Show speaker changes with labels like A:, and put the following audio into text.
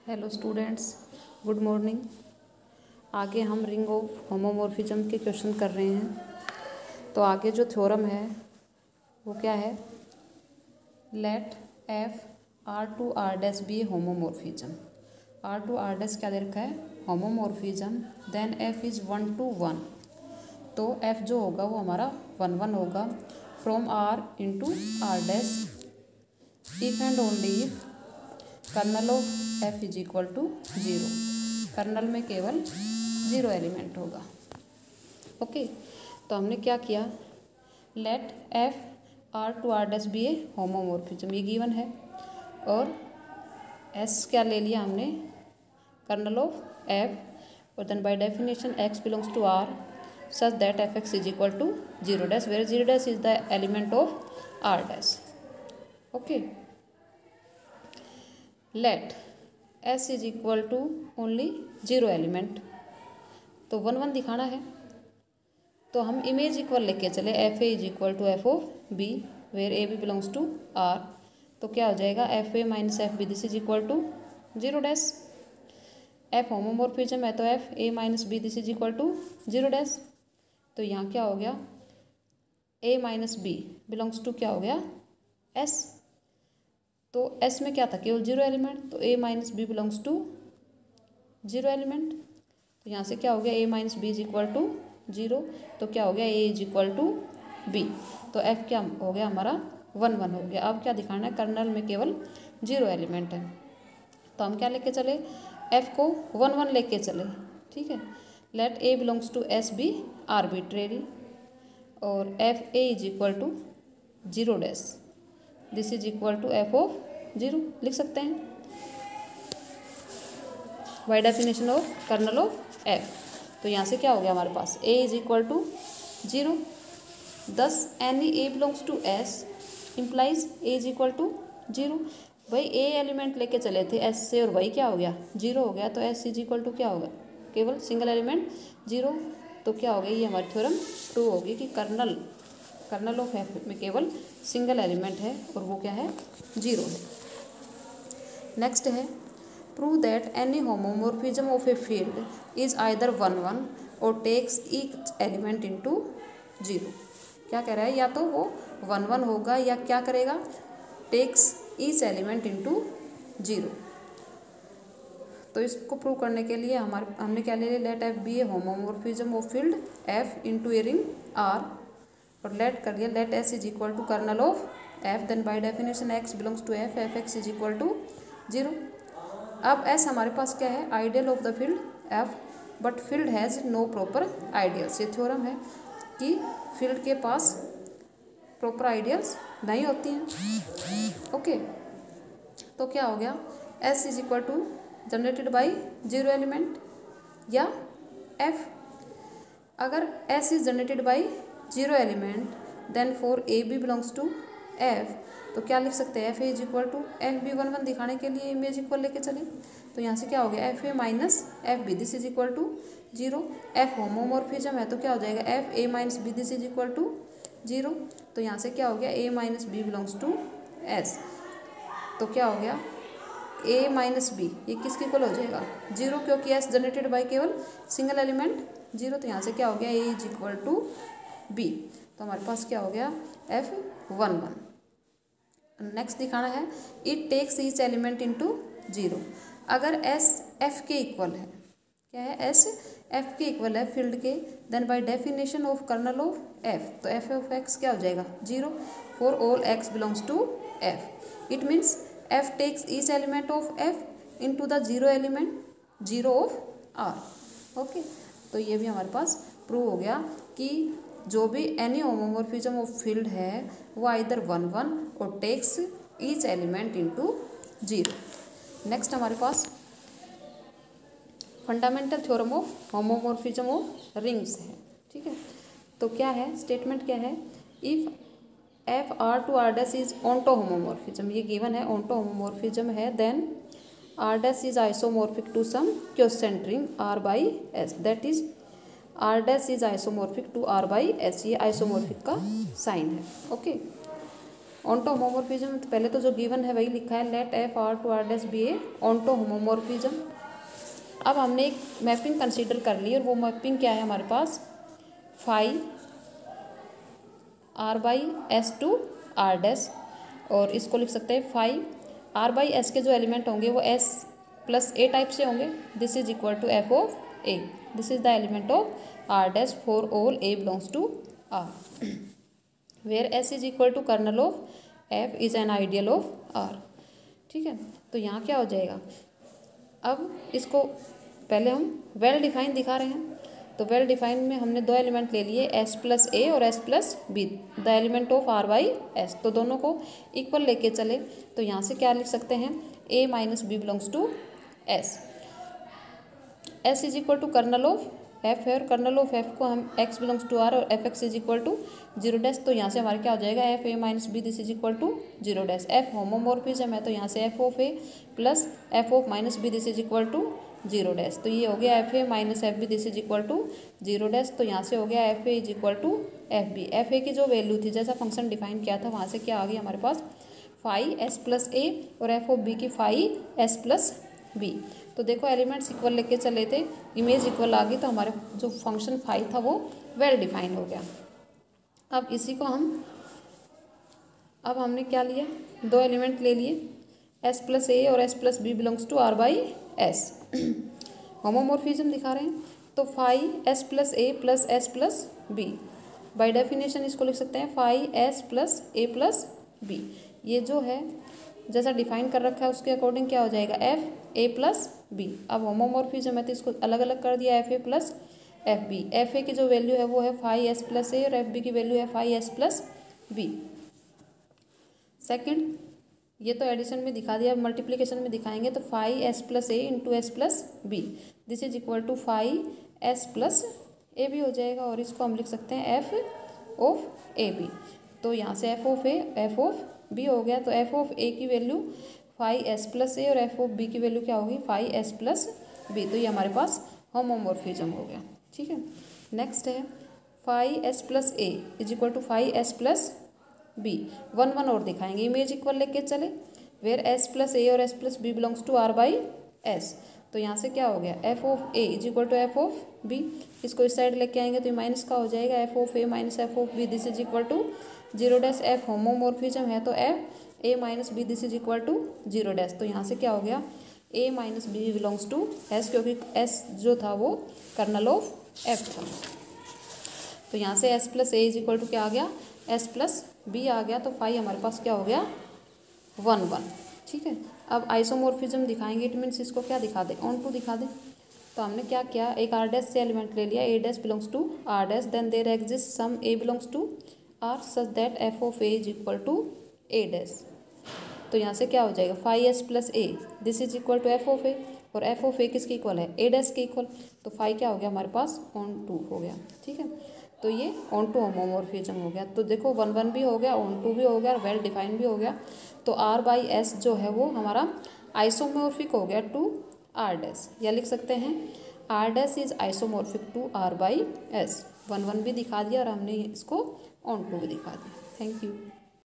A: Hello students, good morning. आगे हम ring of homomorphism के क्वेश्चन कर रहे हैं। तो आगे जो थ्योरम है वो क्या है? Let F R to R dash B A homomorphism. R to R dash क्या दे रखा है? Homomorphism. Then F is 1 to 1। तो एफ जो होगा वो हमारा 1 1 होगा from R into R dash if and only if kernel of F is equal to 0। Kernel में केवल 0 एलिमेंट होगा। ओके, तो हमने क्या किया? Let F R to R dash B A homomorphism, ये गिवन है। और एस क्या ले लिया हमने? Kernel of F. और then by definition x belongs to R such that F x is equal to 0 dash, where 0 dash is the element of R dash. Okay, let S is equal to only 0 element. तो 1 1 दिखाना है तो हम image equal लेके चले F A is equal to F of B where A B belongs to R. तो क्या हो जाएगा? F A minus F B this is equal to 0 dash. F homomorphism है तो F A minus B this is equal to 0 dash. तो यहाँ क्या हो गया? A minus B belongs to क्या हो गया? एस। तो एस में क्या था? केवल 0 एलिमेंट। तो A minus B belongs to 0 element. तो यहाँ से क्या हो गया? A minus B is equal to 0। तो क्या हो गया? A is equal to B. तो एफ क्या हो गया हमारा? 1 1 हो गया। अब क्या दिखाना है? कर्नल में केवल 0 एलिमेंट है। तो हम क्या लेके चले? एफ को 1 1 लेके चले। ठीक है। Let A belongs to S B arbitrary और F A is equal to 0 dash this is equal to F of 0 लिख सकते हैं by definition of kernel of F. तो यहाँ से क्या हो गया हमारे पास? A is equal to 0। Thus any A belongs to S implies A is equal to 0। भाई ए एलिमेंट लेके चले थे एस से और वही क्या हो गया? 0 हो गया। तो एस इज इक्वल टू क्या होगा? केवल सिंगल एलिमेंट 0। तो क्या हो गया? ये हमारी थ्योरम ट्रू होगी कि कर्नल ऑफ एफ में केवल सिंगल एलिमेंट है और वो क्या है? 0 है। नेक्स्ट है prove that any homomorphism of a field is either 1 1 और टेक्स ईच एलिमेंट इनटू 0। क्या कह रहा है? या तो वो 1 1 होगा या क्या करेगा? Takes each element into 0। तो इसको प्रूव करने के लिए हमने क्या ले लिया? Let F be A homomorphism of field F into a ring R. और लेट कर दिया let S is equal to kernel of F. Then by definition x belongs to F, F x is equal to 0। अब S हमारे पास क्या है? Ideal of the field F, but field has no proper ideals. ये theorem है कि field के पास proper ideals नहीं होती हैं। ओके, तो क्या हो गया? S is equal to generated by 0 element या एफ। अगर S is generated by 0 element then for a B belongs to F, तो क्या लिख सकते हैं? F A is equal to F b 1 1 दिखाने के लिए इमेज इक्वल लेके चले। तो यहाँ से क्या हो गया? F A minus F B this is equal to 0। F homomorphism है तो क्या हो जाएगा? F A minus B this is equal to 0। तो यहाँ से क्या हो गया? A minus B belongs to S. तो क्या हो गया? ए माइनस बी ये किसके इक्वल हो जाएगा? 0, क्योंकि एस जनरेटेड बाई केवल सिंगल एलिमेंट 0। तो यहाँ से क्या हो गया? A is equal to B. तो हमारे पास क्या हो गया? एफ 1 1। नेक्स्ट दिखाना है it takes each element into 0। अगर एस एफ के इक्वल है, क्या है? एस एफ के इक्वल है फील्ड के, then by definition of kernel of F, तो एफ ऑफ एक्स क्या हो जाएगा? 0 for all x belongs to F. It means F takes each element of F into the 0 element 0 of R. Okay, तो ये भी हमारे पास prove हो गया कि जो भी एनी होमोमॉर्फिज्म ऑफ फील्ड है वो आइदर 1 1 और takes each element into 0। Next हमारे पास fundamental theorem of homomorphism of rings है। ठीक है, तो क्या है? स्टेटमेंट क्या है? If F R to R dash is onto homomorphism, ये गिवन है ऑन्टो होमोमॉर्फिज्म है, then R dash is isomorphic to some quotient ring R by S, that is R dash is isomorphic to R by S. ये isomorphic का sign है। Okay, onto homomorphism, तो पहले तो जो गिवन है वही लिखा है, let F R to R dash B a onto homomorphism. अब हमने एक मैपिंग कंसीडर कर ली, और वो मैपिंग क्या है हमारे पास, phi R by S to R dash, और इसको लिख सकते हैं फाई आर बाई एस के जो एलिमेंट होंगे वो एस प्लस ए टाइप से होंगे। This is equal to F of a, this is the element of R dash for all a belongs to R, where S is equal to kernel of F is an ideal of R. ठीक है, तो यहाँ क्या हो जाएगा, अब इसको पहले हम वेल डिफाइन दिखा रहे हैं, तो वेल डिफाइन में हमने दो एलिमेंट ले लिए, एस प्लस ए और S plus b, the element of R by S, तो दोनों को इक्वल लेके चले, तो यहाँ से क्या लिख सकते हैं, A minus B belongs to S, S is equal to kernel of F है, और कर्नल ऑफ एफ को हम एक्स बिलोंग्स टू आर और F x is equal to 0 dash, तो यहाँ से हमारे क्या हो जाएगा, F A minus B this is equal to 0 dash, F homomorphism है तो यहाँ से F of A plus F of minus B this is equal to 0 dash, तो ये हो गया F A minus F B this is equal to 0 dash, तो यहाँ से हो गया F A is equal to F b. F a की जो वैल्यू थी, जैसा फंक्शन डिफाइन किया था, वहाँ से क्या आ गई हमारे पास, फाई एस प्लस ए और एफ ऑफ बी की फाई एस प्लस बी। तो देखो एलिमेंट्स इक्वल लेके चले थे, इमेज इक्वल आ गई, तो हमारे जो फंक्शन फाई था वो वेल डिफाइन हो गया। अब इसी को अब हमने क्या लिया, दो एलिमेंट ले लिए, एस प्लस ए और S plus b belongs to R by S, homomorphism दिखा रहे हैं, तो phi S plus a plus S plus b, by definition इसको लिख सकते हैं phi S plus a plus b. ये जो है जैसा डिफाइन कर रखा है उसके अकॉर्डिंग क्या हो जाएगा, एफ ए प्लस बी। अब होमोमॉर्फिज्म है तो इसको अलग अलग कर दिया, F a plus F b, F a की जो वैल्यू है वो है फाई एस प्लस ए और एफ बी की वैल्यू है phi S plus b. Second, ये तो एडिशन में दिखा दिया, अब मल्टीप्लीकेशन में दिखाएंगे, तो phi S plus a into S plus b this is equal to phi S plus a b हो जाएगा, और इसको हम लिख सकते हैं एफ ऑफ ए बी, तो यहाँ से F of a F of b हो गया, तो एफ ऑफ ए की value phi S plus a और एफ ऑफ बी की वैल्यू क्या होगी, फाई एस प्लस बी, तो ये हमारे पास होमोमॉर्फिज्म हो गया। ठीक है, नेक्स्ट है phi S plus a is equal to phi S plus b, one और दिखाएंगे, इमेज इक्वल लेके चले, वेयर एस प्लस ए और S plus b belongs to R by S, तो यहाँ से क्या हो गया, F of A is equal to F of b, इसको इस साइड लेके आएंगे तो ये माइनस का हो जाएगा, F of A minus F of B this is equal to 0 dash, F homomorphism है तो F A minus B this is equal to 0 dash, तो यहाँ से क्या हो गया, A minus B belongs to S, क्योंकि एस जो था वो कर्नल ऑफ एफ था, तो यहाँ से S plus a is equal to क्या आ गया, एस प्लस बी आ गया, तो फाई हमारे पास क्या हो गया 1 1। ठीक है, अब आइसोमॉर्फिज्म दिखाएंगे, इट मीन्स इसको क्या दिखा दे, ऑन टू दिखा दे, तो हमने क्या किया, एक आर डैश से एलिमेंट ले लिया, A dash belongs to R dash, then there exist some A belongs to R such that F of A is equal to A dash, तो यहाँ से क्या हो जाएगा, phi S plus A this is equal to F of A, और F of A किसके equal है, A dash के इक्वल, तो फाई क्या हो गया हमारे पास ऑन टू हो गया। ठीक है, तो ये ऑन टू होमोमॉर्फिज्म हो गया, तो देखो 1 1 भी हो गया, ऑन टू भी हो गया, और वेल डिफाइन भी हो गया, तो आर बाई एस जो है वो हमारा आइसोमॉर्फिक हो गया टू आर डैश, या लिख सकते हैं R dash is isomorphic to R by S, 1 1 भी दिखा दिया और हमने इसको ऑन टू भी दिखा दिया। Thank you.